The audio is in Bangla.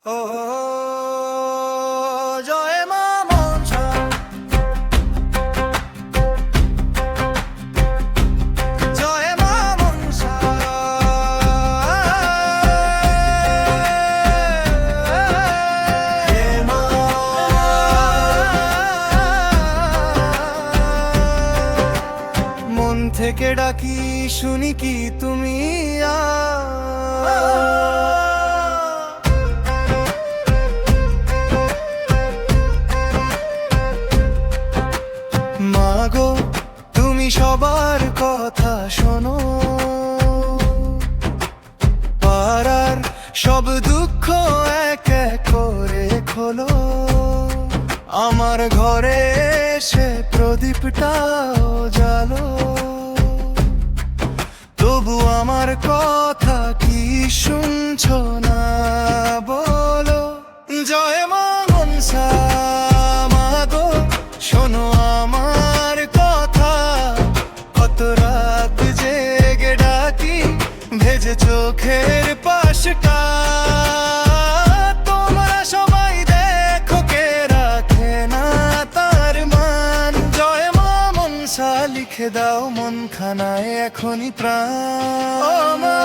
ও জয় মা মনসা, জয় মা মনসা, হে মা। মন থেকে ডাকি শুনি কি তুমি মাগো, তুমি সবার কথা শোনো, পাড়ার সব দুঃখ এক এক করে খোলো, আমার ঘরে এসে প্রদীপটাও জ্বালো, তবু আমার কথা কি শুনছো না বলো। জয় মা মনসা, মাগো শোনো আমার কথা, কত রাত জেগে ডাকি ভেজে চোখের পাশটা, তোমরা সবাই দেখো কে রাখে না তার মান। জয় মা মনসা, লিখে দাও মন খানায় এখনই প্রাণ। ও মা।